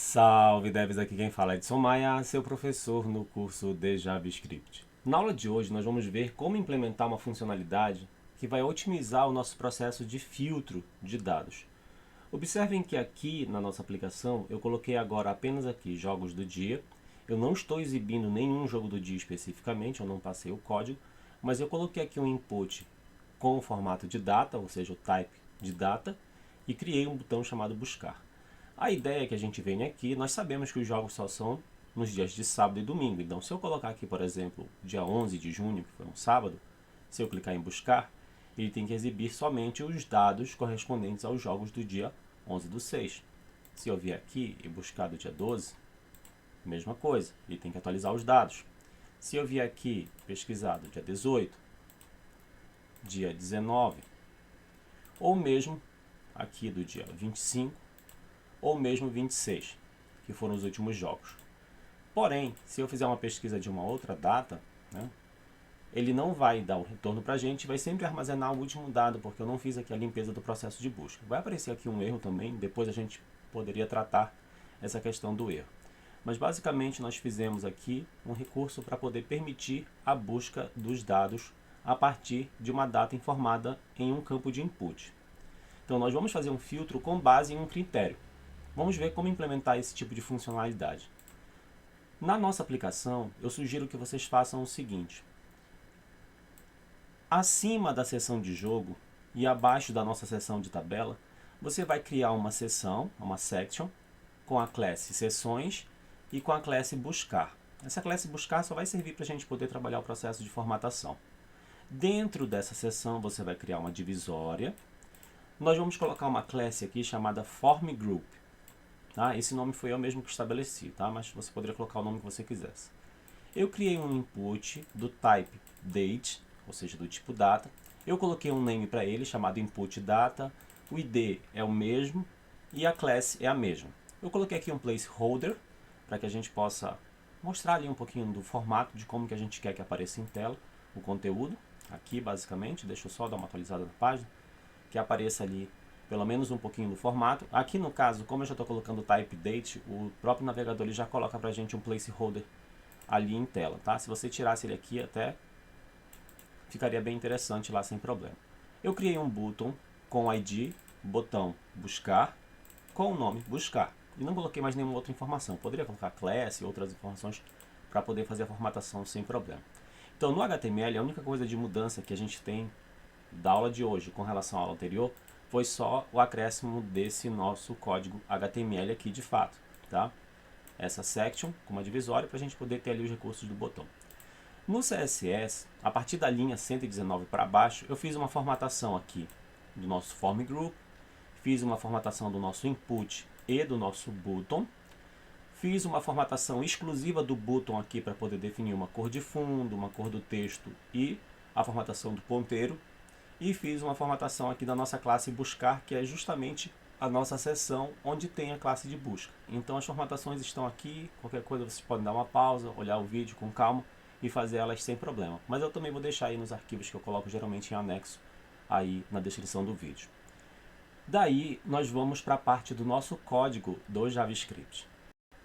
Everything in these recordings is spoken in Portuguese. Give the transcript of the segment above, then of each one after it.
Salve devs, aqui quem fala é Edson Maia, seu professor no curso de JavaScript. Na aula de hoje nós vamos ver como implementar uma funcionalidade que vai otimizar o nosso processo de filtro de dados. Observem que aqui na nossa aplicação eu coloquei agora apenas aqui jogos do dia. Eu não estou exibindo nenhum jogo do dia especificamente, eu não passei o código, mas eu coloquei aqui um input com o formato de data, ou seja, o type de data, e criei um botão chamado buscar. A ideia que a gente vem aqui, nós sabemos que os jogos só são nos dias de sábado e domingo. Então, se eu colocar aqui, por exemplo, dia 11 de junho, que foi um sábado, se eu clicar em buscar, ele tem que exibir somente os dados correspondentes aos jogos do dia 11 do 6. Se eu vier aqui e buscar do dia 12, mesma coisa, ele tem que atualizar os dados. Se eu vier aqui pesquisar do dia 18, dia 19, ou mesmo aqui do dia 25, ou mesmo 26, que foram os últimos jogos. Porém, se eu fizer uma pesquisa de uma outra data, ele não vai dar o retorno para a gente, vai sempre armazenar o último dado, porque eu não fiz aqui a limpeza do processo de busca. Vai aparecer aqui um erro também, depois a gente poderia tratar essa questão do erro. Mas basicamente nós fizemos aqui um recurso para poder permitir a busca dos dados a partir de uma data informada em um campo de input. Então nós vamos fazer um filtro com base em um critério. Vamos ver como implementar esse tipo de funcionalidade. Na nossa aplicação, eu sugiro que vocês façam o seguinte. Acima da seção de jogo e abaixo da nossa seção de tabela, você vai criar uma seção, uma section, com a classe sessões e com a classe buscar. Essa classe buscar só vai servir para a gente poder trabalhar o processo de formatação. Dentro dessa seção, você vai criar uma divisória. Nós vamos colocar uma classe aqui chamada formGroup. Tá? Esse nome foi eu mesmo que estabeleci, tá? Mas você poderia colocar o nome que você quisesse. Eu criei um input do type date, ou seja, do tipo data. Eu coloquei um name para ele chamado input data. O ID é o mesmo e a class é a mesma. Eu coloquei aqui um placeholder para que a gente possa mostrar ali um pouquinho do formato de como que a gente quer que apareça em tela o conteúdo. Aqui basicamente, deixa eu só dar uma atualizada na página, que apareça ali pelo menos um pouquinho do formato. Aqui no caso, como eu já estou colocando o type date, o próprio navegador ele já coloca para a gente um placeholder ali em tela, tá? Se você tirasse ele aqui até ficaria bem interessante lá sem problema. Eu criei um button com ID, botão buscar, com o nome buscar. E não coloquei mais nenhuma outra informação. Poderia colocar class e outras informações para poder fazer a formatação sem problema. Então no HTML a única coisa de mudança que a gente tem da aula de hoje com relação à aula anterior foi só o acréscimo desse nosso código HTML aqui de fato, tá? Essa section com uma divisória para a gente poder ter ali os recursos do botão. No CSS, a partir da linha 119 para baixo, eu fiz uma formatação aqui do nosso form group, fiz uma formatação do nosso input e do nosso button, fiz uma formatação exclusiva do button aqui para poder definir uma cor de fundo, uma cor do texto e a formatação do ponteiro, e fiz uma formatação aqui da nossa classe buscar, que é justamente a nossa seção onde tem a classe de busca. Então as formatações estão aqui, qualquer coisa vocês podem dar uma pausa, olhar o vídeo com calma e fazer elas sem problema. Mas eu também vou deixar aí nos arquivos que eu coloco geralmente em anexo aí na descrição do vídeo. Daí nós vamos para a parte do nosso código do JavaScript.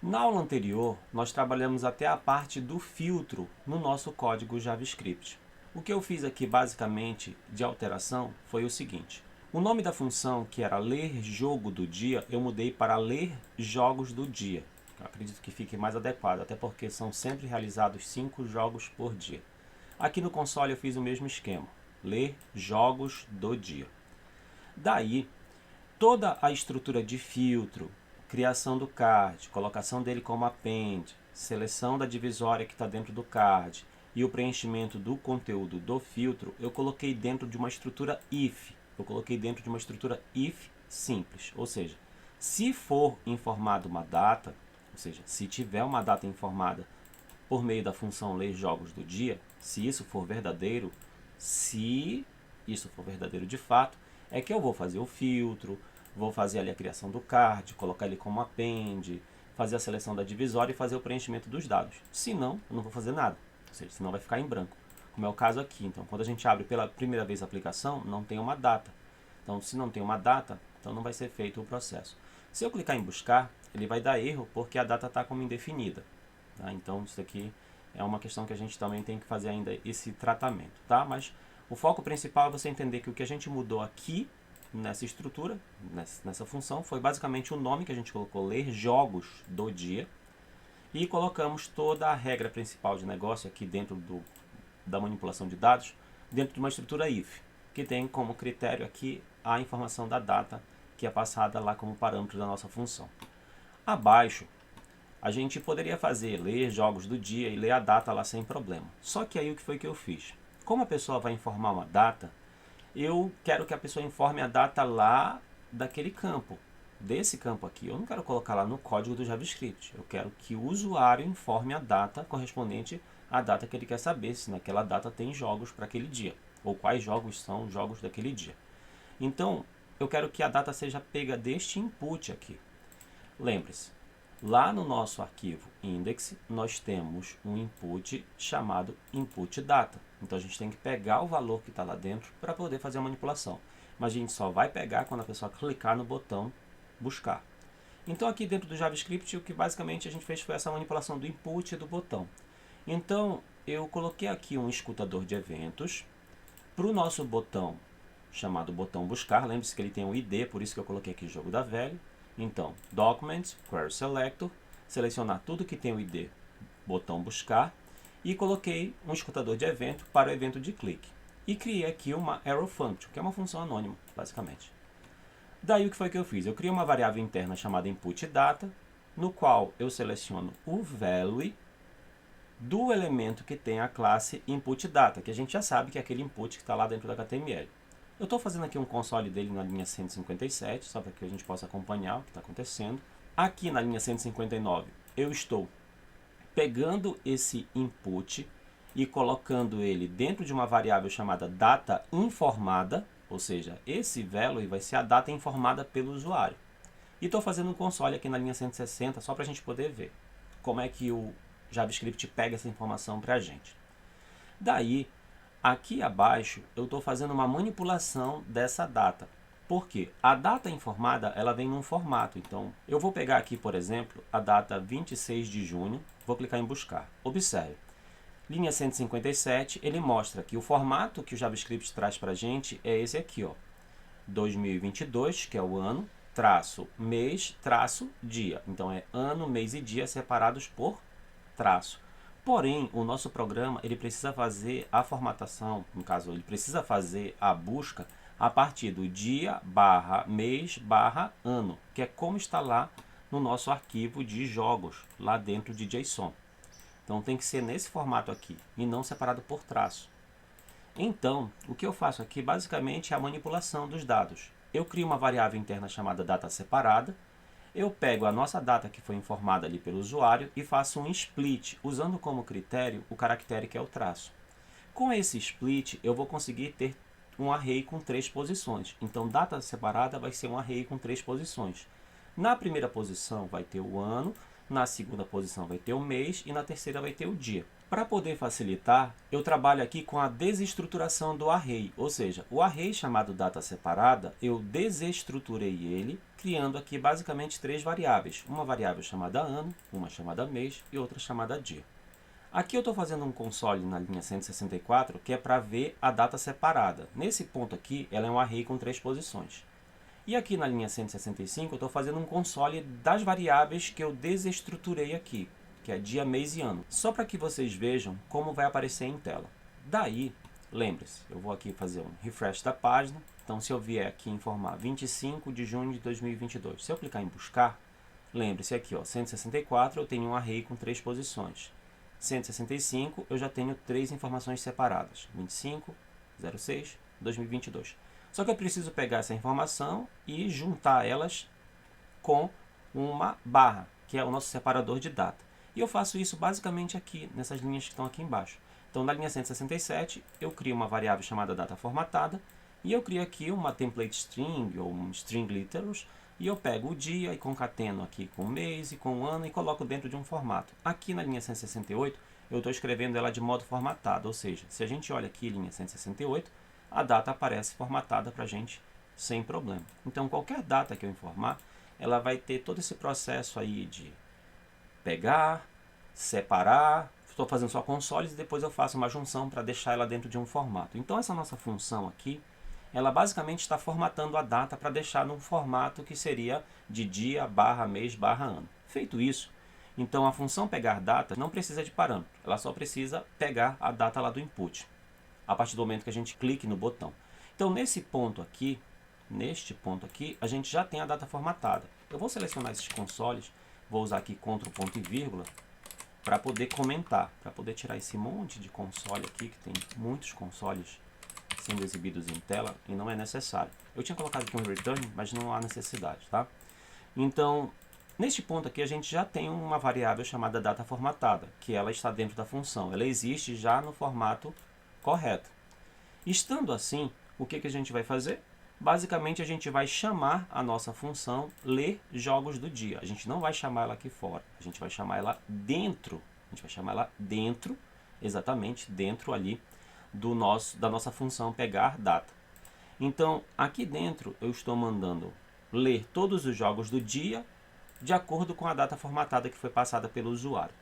Na aula anterior, nós trabalhamos até a parte do filtro no nosso código JavaScript. O que eu fiz aqui basicamente de alteração foi o seguinte. O nome da função, que era ler jogo do dia, eu mudei para ler jogos do dia. Eu acredito que fique mais adequado, até porque são sempre realizados 5 jogos por dia. Aqui no console eu fiz o mesmo esquema, ler jogos do dia. Daí, toda a estrutura de filtro, criação do card, colocação dele como append, seleção da divisória que está dentro do card e o preenchimento do conteúdo do filtro, eu coloquei dentro de uma estrutura if. Eu coloquei dentro de uma estrutura if simples, ou seja, se for informada uma data, ou seja, se tiver uma data informada por meio da função ler jogos do dia, se isso for verdadeiro, se isso for verdadeiro de fato, é que eu vou fazer o filtro, vou fazer ali a criação do card, colocar ele como append, fazer a seleção da divisória e fazer o preenchimento dos dados. Se não, eu não vou fazer nada, ou seja, senão vai ficar em branco, como é o caso aqui. Então, quando a gente abre pela primeira vez a aplicação, não tem uma data. Então, se não tem uma data, então não vai ser feito o processo. Se eu clicar em buscar, ele vai dar erro porque a data está como indefinida. Tá? Então isso aqui é uma questão que a gente também tem que fazer ainda esse tratamento. Tá? Mas o foco principal é você entender que o que a gente mudou aqui nessa estrutura, nessa função, foi basicamente o nome que a gente colocou, ler jogos do dia, e colocamos toda a regra principal de negócio aqui dentro da manipulação de dados, dentro de uma estrutura if, que tem como critério aqui a informação da data, que é passada lá como parâmetro da nossa função. Abaixo, a gente poderia fazer ler jogos do dia e ler a data lá sem problema. Só que aí o que foi que eu fiz? Como a pessoa vai informar uma data, eu quero que a pessoa informe a data lá daquele campo, desse campo aqui. Eu não quero colocar lá no código do JavaScript. Eu quero que o usuário informe a data correspondente à data que ele quer saber, se naquela data tem jogos para aquele dia, ou quais jogos são os jogos daquele dia. Então, eu quero que a data seja pega deste input aqui. Lembre-se, lá no nosso arquivo index, nós temos um input chamado input data. Então a gente tem que pegar o valor que está lá dentro para poder fazer a manipulação. Mas a gente só vai pegar quando a pessoa clicar no botão buscar. Então aqui dentro do JavaScript, o que basicamente a gente fez foi essa manipulação do input e do botão. Então eu coloquei aqui um escutador de eventos para o nosso botão chamado botão buscar. Lembre-se que ele tem um ID, por isso que eu coloquei aqui jogo da velha. Então, Documents, Query Selector, selecionar tudo que tem o ID, botão buscar, e coloquei um escutador de evento para o evento de clique. E criei aqui uma Arrow Function, que é uma função anônima, basicamente. Daí o que foi que eu fiz? Eu criei uma variável interna chamada inputData, no qual eu seleciono o value do elemento que tem a classe inputData, que a gente já sabe que é aquele input que está lá dentro da HTML. Eu estou fazendo aqui um console dele na linha 157, só para que a gente possa acompanhar o que está acontecendo. Aqui na linha 159, eu estou pegando esse input e colocando ele dentro de uma variável chamada data informada, ou seja, esse value vai ser a data informada pelo usuário. E estou fazendo um console aqui na linha 160, só para a gente poder ver como é que o JavaScript pega essa informação para a gente. Daí, aqui abaixo, eu estou fazendo uma manipulação dessa data. Por quê? A data informada, ela vem num formato. Então, eu vou pegar aqui, por exemplo, a data 26 de junho, vou clicar em buscar. Observe, linha 157, ele mostra que o formato que o JavaScript traz para a gente é esse aqui, ó, 2022, que é o ano, traço mês, traço dia. Então, é ano, mês e dia separados por traço. Porém, o nosso programa ele precisa fazer a formatação, no caso, ele precisa fazer a busca a partir do dia, barra, mês, barra, ano, que é como está lá no nosso arquivo de jogos, lá dentro de JSON. Então tem que ser nesse formato aqui, e não separado por traço. Então, o que eu faço aqui basicamente é a manipulação dos dados. Eu crio uma variável interna chamada data separada, eu pego a nossa data que foi informada ali pelo usuário e faço um split, usando como critério o caractere que é o traço. Com esse split, eu vou conseguir ter um array com 3 posições. Então, data separada vai ser um array com 3 posições. Na primeira posição vai ter o ano, na segunda posição vai ter o mês e na terceira vai ter o dia. Para poder facilitar, eu trabalho aqui com a desestruturação do array, ou seja, o array chamado data separada, eu desestruturei ele, criando aqui basicamente 3 variáveis. Uma variável chamada ano, uma chamada mês e outra chamada dia. Aqui eu estou fazendo um console na linha 164, que é para ver a data separada. Nesse ponto aqui, ela é um array com 3 posições. E aqui na linha 165, eu estou fazendo um console das variáveis que eu desestruturei aqui, que é dia, mês e ano. Só para que vocês vejam como vai aparecer em tela. Daí, lembre-se, eu vou aqui fazer um refresh da página. Então, se eu vier aqui informar 25 de junho de 2022, se eu clicar em buscar, lembre-se aqui, ó, 164 eu tenho um array com 3 posições. 165 eu já tenho 3 informações separadas, 25, 06, 2022. Só que eu preciso pegar essa informação e juntar elas com uma barra, que é o nosso separador de data. E eu faço isso basicamente aqui, nessas linhas que estão aqui embaixo. Então, na linha 167, eu crio uma variável chamada data formatada, e eu crio aqui uma template string, ou um string literals, e eu pego o dia e concateno aqui com o mês e com o ano e coloco dentro de um formato. Aqui na linha 168, eu estou escrevendo ela de modo formatado, ou seja, se a gente olha aqui linha 168, a data aparece formatada para a gente sem problema. Então, qualquer data que eu informar, ela vai ter todo esse processo aí de pegar, separar, estou fazendo só consoles e depois eu faço uma junção para deixar ela dentro de um formato. Então essa nossa função aqui, ela basicamente está formatando a data para deixar num formato que seria de dia, barra, mês, barra, ano. Feito isso, então a função pegar data não precisa de parâmetro, ela só precisa pegar a data lá do input, a partir do momento que a gente clique no botão. Então neste ponto aqui, a gente já tem a data formatada. Eu vou selecionar esses consoles, vou usar aqui Ctrl, ponto e vírgula, para poder comentar, para poder tirar esse monte de console aqui, que tem muitos consoles sendo exibidos em tela e não é necessário. Eu tinha colocado aqui um return, mas não há necessidade, tá? Então, neste ponto aqui a gente já tem uma variável chamada data formatada, que ela está dentro da função, ela existe já no formato correto. Estando assim, o que a gente vai fazer? Basicamente a gente vai chamar a nossa função ler jogos do dia. A gente não vai chamar ela aqui fora, a gente vai chamar ela dentro. A gente vai chamar ela dentro, exatamente dentro ali da nossa função pegar data. Então aqui dentro eu estou mandando ler todos os jogos do dia de acordo com a data formatada que foi passada pelo usuário.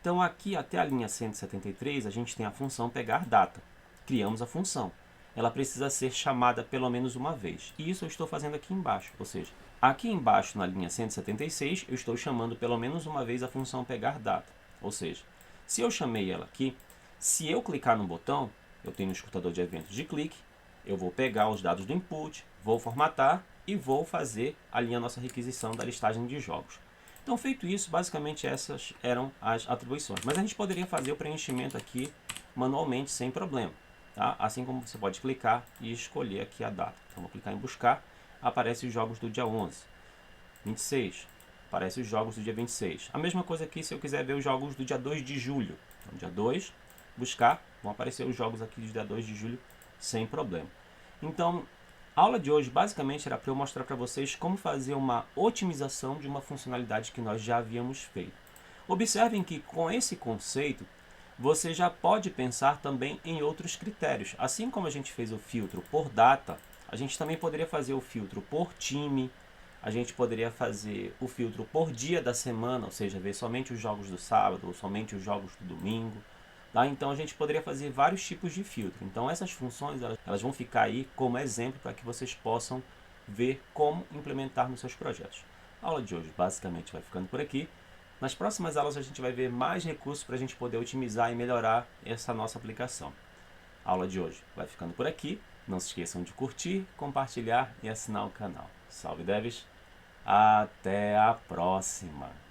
Então aqui até a linha 173 a gente tem a função pegar data. Criamos a função. Ela precisa ser chamada pelo menos uma vez. E isso eu estou fazendo aqui embaixo. Ou seja, aqui embaixo na linha 176 eu estou chamando pelo menos uma vez a função pegar data. Ou seja, se eu chamei ela aqui, se eu clicar no botão, eu tenho um escutador de eventos de clique, eu vou pegar os dados do input, vou formatar e vou fazer ali a nossa requisição da listagem de jogos. Então, feito isso, basicamente essas eram as atribuições. Mas a gente poderia fazer o preenchimento aqui manualmente sem problema. Tá? Assim como você pode clicar e escolher aqui a data. Então, vou clicar em buscar, aparece os jogos do dia 11, 26, aparece os jogos do dia 26. A mesma coisa aqui se eu quiser ver os jogos do dia 2 de julho. Então, dia 2, buscar, vão aparecer os jogos aqui do dia 2 de julho sem problema. Então, a aula de hoje basicamente era para eu mostrar para vocês como fazer uma otimização de uma funcionalidade que nós já havíamos feito. Observem que com esse conceito, você já pode pensar também em outros critérios. Assim como a gente fez o filtro por data, a gente também poderia fazer o filtro por time, a gente poderia fazer o filtro por dia da semana, ou seja, ver somente os jogos do sábado ou somente os jogos do domingo. Tá? Então a gente poderia fazer vários tipos de filtro. Então essas funções elas vão ficar aí como exemplo para que vocês possam ver como implementar nos seus projetos. A aula de hoje basicamente vai ficando por aqui. Nas próximas aulas a gente vai ver mais recursos para a gente poder otimizar e melhorar essa nossa aplicação. A aula de hoje vai ficando por aqui. Não se esqueçam de curtir, compartilhar e assinar o canal. Salve devs! Até a próxima!